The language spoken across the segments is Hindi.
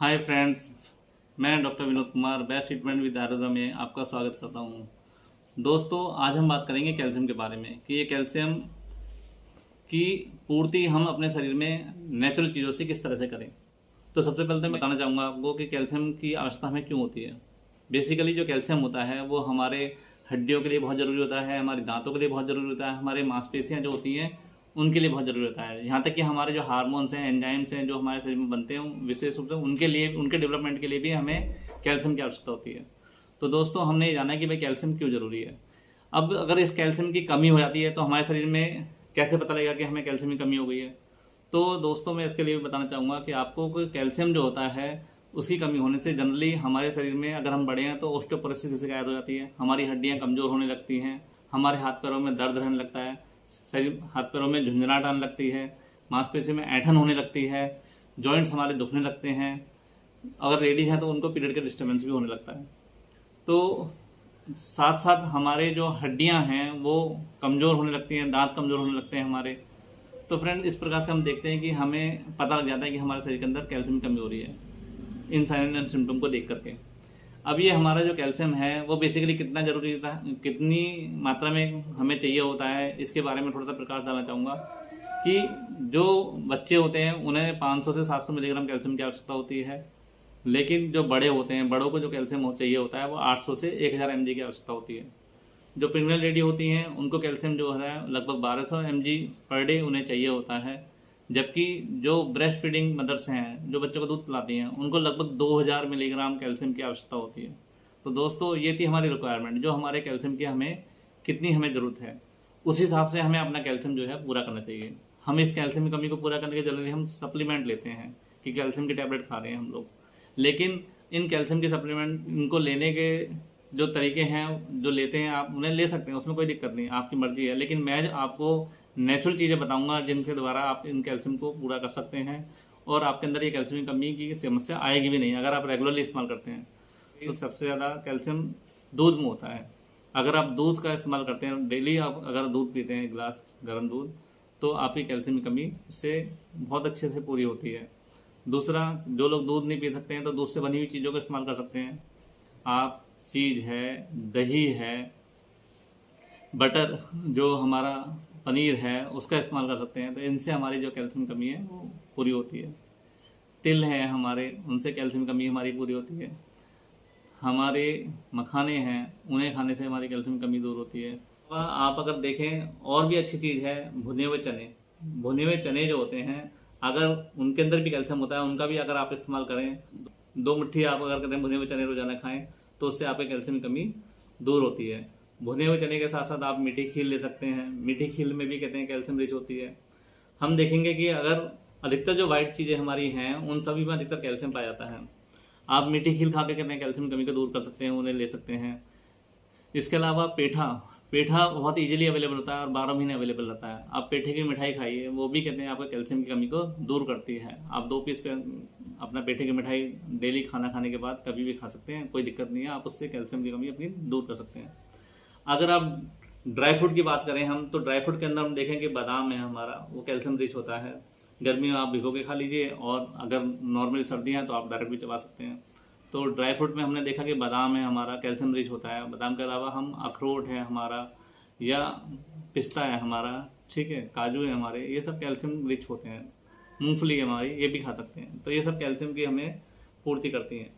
हाय फ्रेंड्स, मैं doctor Vinod Kumar best treatment with Ayurveda में आपका स्वागत करता हूं। दोस्तों, आज हम बात करेंगे कैल्शियम के बारे में कि ये कैल्शियम की पूर्ति हम अपने शरीर में नेचुरल चीज़ों से किस तरह से करें। तो सबसे पहले तो मैं बताना चाहूँगा आपको कि कैल्शियम की आवश्यकता हमें क्यों होती है। बेसिकली जो कैल्शियम होता है वो हमारे हड्डियों के लिए बहुत ज़रूरी होता है, हमारे दांतों के लिए बहुत ज़रूरी होता है, हमारे मांसपेशियाँ जो होती हैं उनके लिए बहुत ज़रूरी होता है। यहाँ तक कि हमारे जो हार्मोन्स हैं, एंजाइम्स हैं जो हमारे शरीर में बनते हैं, विशेष रूप से उनके लिए, उनके डेवलपमेंट के लिए भी हमें कैल्शियम की आवश्यकता होती है। तो दोस्तों, हमने ये जाना कि भाई कैल्शियम क्यों ज़रूरी है। अब अगर इस कैल्शियम की कमी हो जाती है तो हमारे शरीर में कैसे पता लगेगा कि हमें कैल्शियम की कमी हो गई है। तो दोस्तों, मैं इसके लिए भी बताना चाहूँगा कि आपको कोई कैल्शियम जो होता है उसकी कमी होने से जनरली हमारे शरीर में, अगर हम बड़े हैं तो ऑस्टियोपोरोसिस की शिकायत हो जाती है, हमारी हड्डियाँ कमज़ोर होने लगती हैं, हमारे हाथ पैरों में दर्द रहने लगता है, शरीर हाथ पैरों में झुंझुनाहट आने लगती है, मांसपेशी में ऐंठन होने लगती है, जॉइंट्स हमारे दुखने लगते हैं। अगर लेडीज हैं तो उनको पीरियड के डिस्टर्बेंस भी होने लगता है। तो साथ साथ हमारे जो हड्डियां हैं वो कमज़ोर होने लगती हैं, दांत कमज़ोर होने लगते हैं हमारे। तो फ्रेंड, इस प्रकार से हम देखते हैं कि हमें पता लग जाता है कि हमारे शरीर के अंदर कैल्शियम की कमी हो रही है इन साइन एंड सिम्टम को देख करके। अब ये हमारा जो कैल्शियम है वो बेसिकली कितना जरूरी था, कितनी मात्रा में हमें चाहिए होता है, इसके बारे में थोड़ा सा प्रकाश डालना चाहूँगा कि जो बच्चे होते हैं उन्हें 500 से 700 मिलीग्राम कैल्शियम की आवश्यकता होती है, लेकिन जो बड़े होते हैं, बड़ों को जो कैल्शियम चाहिए होता है वो 800 से 1000 mg की आवश्यकता होती है। जो प्रेग्नेंट लेडी होती हैं उनको कैल्शियम जो है लगभग 1200 mg पर डे उन्हें चाहिए होता है, जबकि जो ब्रेस्ट फीडिंग मदर्स हैं, जो बच्चों को दूध पिलाती हैं, उनको लगभग 2000 मिलीग्राम कैल्शियम की आवश्यकता होती है। तो दोस्तों, ये थी हमारी रिक्वायरमेंट, जो हमारे कैल्शियम की हमें कितनी हमें ज़रूरत है, उस हिसाब से हमें अपना कैल्शियम जो है पूरा करना चाहिए। हम इस कैल्शियम की कमी को पूरा करने के जनरली हम सप्लीमेंट लेते हैं कि कैल्शियम की टैबलेट खा रहे हैं हम लोग, लेकिन इन कैल्शियम के सप्लीमेंट इनको लेने के जो तरीके हैं जो लेते हैं आप उन्हें ले सकते हैं, उसमें कोई दिक्कत नहीं, आपकी मर्जी है। लेकिन मैं आपको नेचुरल चीज़ें बताऊंगा जिनके द्वारा आप इन कैल्शियम को पूरा कर सकते हैं और आपके अंदर ये कैल्शियम की कमी की समस्या आएगी भी नहीं अगर आप रेगुलरली इस्तेमाल करते हैं। तो सबसे ज़्यादा कैल्शियम दूध में होता है। अगर आप दूध का इस्तेमाल करते हैं डेली, आप अगर दूध पीते हैं गिलास गर्म दूध, तो आपकी कैल्शियम की कमी इससे बहुत अच्छे से पूरी होती है। दूसरा, जो लोग दूध नहीं पी सकते हैं तो दूध से बनी हुई चीज़ों का इस्तेमाल कर सकते हैं आप। चीज़ है, दही है, बटर जो हमारा पनीर है उसका इस्तेमाल कर सकते हैं। तो इनसे हमारी जो कैल्शियम कमी है वो पूरी होती है। तिल है हमारे, उनसे कैल्शियम कमी हमारी पूरी होती है। हमारे मखाने हैं, उन्हें खाने से हमारी कैल्शियम कमी दूर होती है। आप अगर देखें, और भी अच्छी चीज़ है भुने हुए चने। भुने हुए चने जो होते हैं, अगर उनके अंदर भी कैल्शियम होता है, उनका भी अगर आप इस्तेमाल करें, 2 मुट्ठी आप अगर कहते हैं भुने हुए चने रोजाना खाएं, तो उससे आपके कैल्शियम की कमी दूर होती है। भुने हुए चने के साथ साथ आप मीठी खीर ले सकते हैं। मीठी खीर में भी कहते हैं कैल्शियम रिच होती है। हम देखेंगे कि अगर अधिकतर जो वाइट चीज़ें हमारी हैं उन सभी में अधिकतर कैल्शियम पाया जाता है। आप मीठी खीर खा के कहते हैं कैल्शियम कमी को दूर कर सकते हैं, उन्हें ले सकते हैं। इसके अलावा पेठा, पेठा बहुत इजीली अवेलेबल होता है और 12 महीने अवेलेबल रहता है। आप पेठे की मिठाई खाइए, वो भी कहते हैं आपका कैल्शियम की कमी को दूर करती है। आप 2 पीस पे अपना पेठे की मिठाई डेली खाना खाने के बाद कभी भी खा सकते हैं, कोई दिक्कत नहीं है। आप उससे कैल्शियम की कमी अपनी दूर कर सकते हैं। अगर आप ड्राई फ्रूट की बात करें हम, तो ड्राई फ्रूट के अंदर हम देखें कि बादाम है हमारा, वो कैल्शियम रिच होता है। गर्मी में आप भिगो के खा लीजिए, और अगर नॉर्मली सर्दियाँ हैं तो आप डायरेक्ट भी चबा सकते हैं। तो ड्राई फ्रूट में हमने देखा कि बादाम है हमारा, कैल्शियम रिच होता है। बादाम के अलावा हम अखरोट है हमारा, या पिस्ता है हमारा, ठीक है, काजू है हमारे, ये सब कैल्शियम रिच होते हैं। मूंगफली है हमारी, ये भी खा सकते हैं। तो ये सब कैल्शियम की हमें पूर्ति करती हैं।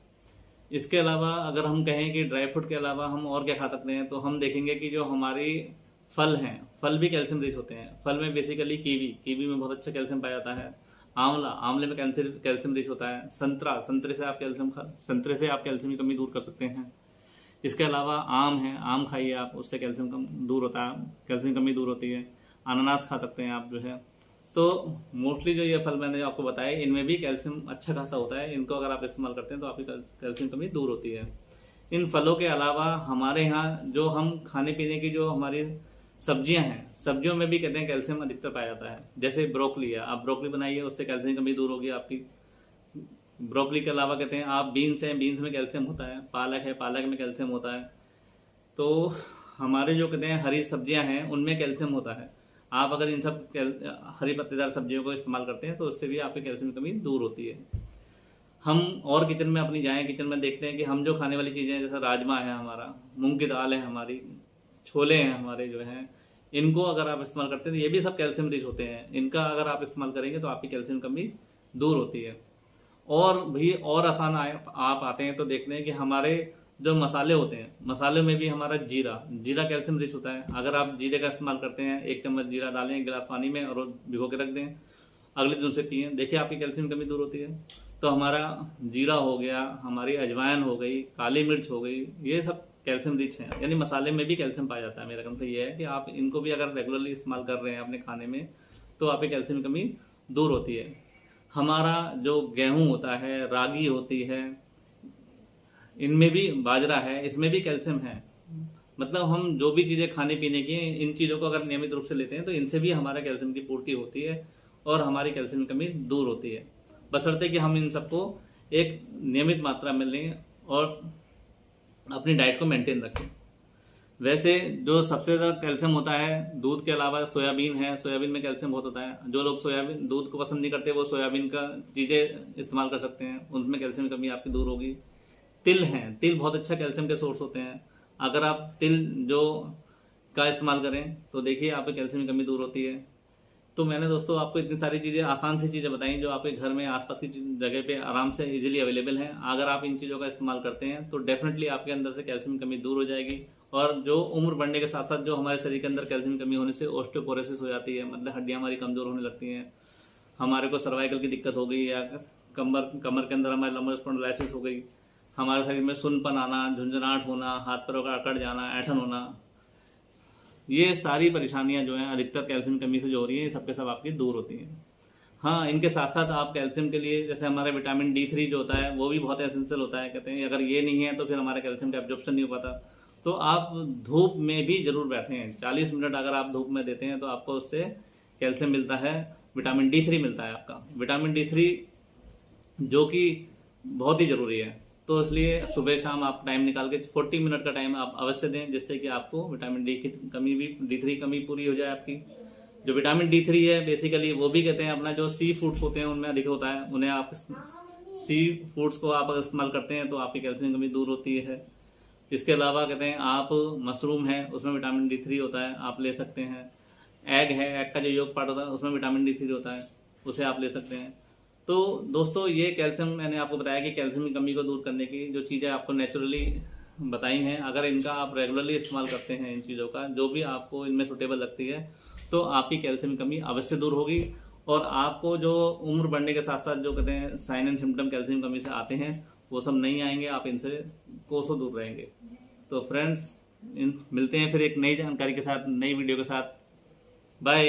इसके अलावा अगर हम कहें कि ड्राई फ्रूट के अलावा हम और क्या खा सकते हैं, तो हम देखेंगे कि जो हमारी फल हैं, फल भी कैल्शियम रिच होते हैं। फल में बेसिकली कीवी में बहुत अच्छा कैल्शियम पाया जाता है। आंवला, आंवले में कैल्शियम रिच होता है। संतरा, संतरे से आप कैल्शियम की कमी दूर कर सकते हैं। इसके अलावा आम है, आम खाइए आप, उससे कैल्शियम कम दूर होता है, कैल्शियम कमी दूर होती है। अनानास खा सकते हैं आप जो है। तो मोस्टली जो ये फल मैंने आपको बताया, इनमें भी कैल्शियम अच्छा खासा होता है। इनको अगर आप इस्तेमाल करते हैं तो आपकी कैल्शियम कमी दूर होती है। इन फलों के अलावा हमारे यहाँ जो हम खाने पीने की जो हमारी सब्जियां हैं, सब्जियों में भी कहते हैं कैल्शियम अधिकतर पाया जाता है। जैसे ब्रोकली है, आप ब्रोकली बनाइए, उससे कैल्शियम कमी दूर होगी आपकी। ब्रोकली के अलावा कहते हैं आप बीन्स हैं, बीन्स में कैल्शियम होता है। पालक है, पालक में कैल्शियम होता है। तो हमारे जो कहते हैं हरी सब्जियां हैं, उनमें कैल्शियम होता है। आप अगर इन सब हरी पत्तेदार सब्जियों को इस्तेमाल करते हैं तो उससे भी आपकी कैल्शियम की कमी दूर होती है। हम और किचन में अपनी जाएं, किचन में देखते हैं कि हम जो खाने वाली चीज़ें हैं, जैसे राजमा है हमारा, मूंग की दाल है हमारी, छोले हैं हमारे जो हैं, इनको अगर आप इस्तेमाल करते हैं तो ये भी सब कैल्शियम रिच होते हैं। इनका अगर आप इस्तेमाल करेंगे तो आपकी कैल्शियम कमी दूर होती है। और भी और आसान आप आते हैं तो देखते हैं कि हमारे जो मसाले होते हैं, मसाले में भी हमारा जीरा, जीरा कैल्शियम रिच होता है। अगर आप जीरे का इस्तेमाल करते हैं, 1 चम्मच जीरा डालें 1 गिलास पानी में और भिगो के रख दें, अगले दिन से पिए, देखिए आपकी कैल्शियम कमी दूर होती है। तो हमारा जीरा हो गया, हमारी अजवाइन हो गई, काली मिर्च हो गई, ये सब कैल्शियम रिच है। यानी मसाले में भी कैल्शियम पाया जाता है। मेरा कहना तो ये है कि आप इनको भी अगर रेगुलरली इस्तेमाल कर रहे हैं अपने खाने में तो आपकी कैल्शियम कमी दूर होती है। हमारा जो गेहूं होता है, रागी होती है, इनमें भी, बाजरा है, इसमें भी कैल्शियम है। मतलब हम जो भी चीज़ें खाने पीने की, इन चीज़ों को अगर नियमित रूप से लेते हैं तो इनसे भी हमारा कैल्शियम की पूर्ति होती है और हमारी कैल्शियम की कमी दूर होती है, बशर्ते कि हम इन सबको एक नियमित मात्रा में लें और अपनी डाइट को मेंटेन रखें। वैसे जो सबसे ज़्यादा कैल्शियम होता है दूध के अलावा, सोयाबीन है, सोयाबीन में कैल्शियम बहुत होता है। जो लोग सोयाबीन दूध को पसंद नहीं करते वो सोयाबीन का चीज़ें इस्तेमाल कर सकते हैं, उनमें कैल्शियम की कमी आपकी दूर होगी। तिल हैं, तिल बहुत अच्छा कैल्शियम के सोर्स होते हैं। अगर आप तिल जो का इस्तेमाल करें तो देखिए आपकी कैल्शियम की कमी दूर होती है। तो मैंने दोस्तों आपको इतनी सारी चीज़ें, आसान सी चीज़ें बताई जो आपके घर में आसपास की जगह पे आराम से इजीली अवेलेबल हैं। अगर आप इन चीज़ों का इस्तेमाल करते हैं तो डेफिनेटली आपके अंदर से कैल्शियम की कमी दूर हो जाएगी। और जो उम्र बढ़ने के साथ साथ जो हमारे शरीर के अंदर कैल्शियम की कमी होने से ऑस्टियोपोरोसिस हो जाती है, मतलब हड्डियाँ हमारी कमज़ोर होने लगती हैं, हमारे को सर्वाइकल की दिक्कत हो गई या कमर के अंदर हमारे लंबर स्पॉन्डिलाइटिस हो गई, हमारे शरीर में सुन्नपन आना, झुंझुनाहट होना, हाथ पैरों का अकड़ जाना, ऐंठन होना, ये सारी परेशानियां जो हैं अधिकतर कैल्शियम कमी से जो हो रही है, ये सब के सब आपकी दूर होती हैं। हाँ, इनके साथ साथ आप कैल्शियम के लिए, जैसे हमारा विटामिन D3 जो होता है वो भी बहुत एसेंशियल होता है। कहते हैं अगर ये नहीं है तो फिर हमारा कैल्शियम का एब्जॉर्प्शन नहीं हो पाता। तो आप धूप में भी जरूर बैठें, 40 मिनट अगर आप धूप में देते हैं तो आपको उससे कैल्शियम मिलता है, विटामिन D3 मिलता है आपका। विटामिन D3 जो कि बहुत ही ज़रूरी है, तो इसलिए सुबह शाम आप टाइम निकाल के 40 मिनट का टाइम आप अवश्य दें, जिससे कि आपको विटामिन डी की कमी भी, D3 कमी पूरी हो जाए आपकी। जो विटामिन D3 है बेसिकली वो भी कहते हैं अपना जो सी फूड्स होते हैं उनमें अधिक होता है, उन्हें आप सी फूड्स को आप अगर इस्तेमाल करते हैं तो आपकी कैल्शियम कमी दूर होती है। इसके अलावा कहते हैं आप मशरूम है, उसमें विटामिन D3 होता है, आप ले सकते हैं। एग है, एग का जो योग पार्ट होता है उसमें विटामिन D3 होता है, उसे आप ले सकते हैं। तो दोस्तों ये कैल्शियम, मैंने आपको बताया कि कैल्शियम की कमी को दूर करने की जो चीज़ें आपको नेचुरली बताई हैं, अगर इनका आप रेगुलरली इस्तेमाल करते हैं, इन चीज़ों का जो भी आपको इनमें सुटेबल लगती है, तो आपकी कैल्शियम की कमी अवश्य दूर होगी। और आपको जो उम्र बढ़ने के साथ साथ जो कहते हैं साइन एंड सिम्टम कैल्शियम कमी से आते हैं वो सब नहीं आएंगे, आप इनसे कोसों दूर रहेंगे। तो फ्रेंड्स मिलते हैं फिर एक नई जानकारी के साथ, नई वीडियो के साथ। बाय।